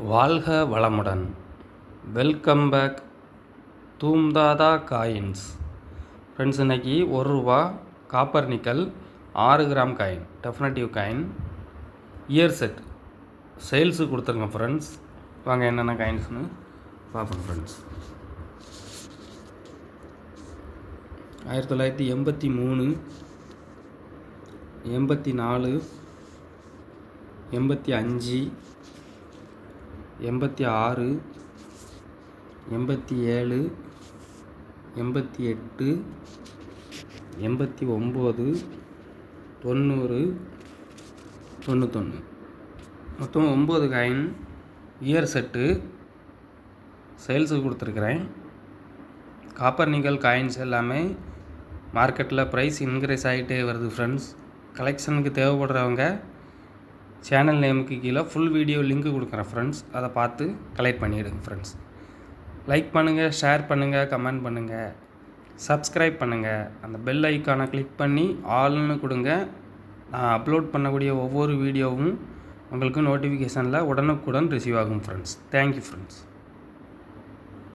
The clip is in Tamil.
வாழ்க வளமுடன். வெல்கம் பேக் தூம்தாதா காயின்ஸ். ஃப்ரெண்ட்ஸ், இன்றைக்கி ₹1 copper nickel 6 gram coin, definitive coin year set சேல்ஸுக்கு கொடுத்துருங்க ஃப்ரெண்ட்ஸ். வாங்க என்னென்ன காயின்ஸ்னு பார்ப்போம் ஃப்ரெண்ட்ஸ். 1983, 84, 85, 86, 87, 88, 89, 90, 91, மொத்தம் 9 காயின் இயர் செட்டு சேல்ஸுக்கு கொடுத்துருக்குறேன். காப்பர் நிக்கல் காயின்ஸ் எல்லாமே மார்க்கெட்டில் ப்ரைஸ் இன்க்ரீஸ் ஆகிட்டே வருது ஃப்ரெண்ட்ஸ். கலெக்ஷனுக்கு தேவைப்படுறவங்க சேனல் நேமுக்கு கீழே ஃபுல் வீடியோ லிங்க் கொடுக்குறேன் ஃப்ரெண்ட்ஸ். அதை பார்த்து கலெக்ட் பண்ணிவிடுங்க ஃப்ரெண்ட்ஸ். லைக் பண்ணுங்கள், ஷேர் பண்ணுங்கள், கமெண்ட் பண்ணுங்கள், சப்ஸ்கிரைப் பண்ணுங்கள். அந்த பெல் ஐக்கானை கிளிக் பண்ணி ஆல்னு கொடுங்க. நான் அப்லோட் பண்ணக்கூடிய ஒவ்வொரு வீடியோவும் உங்களுக்கு நோட்டிஃபிகேஷனில் உடனுக்குடன் ரிசீவ் ஆகும் ஃப்ரெண்ட்ஸ். Thank you friends.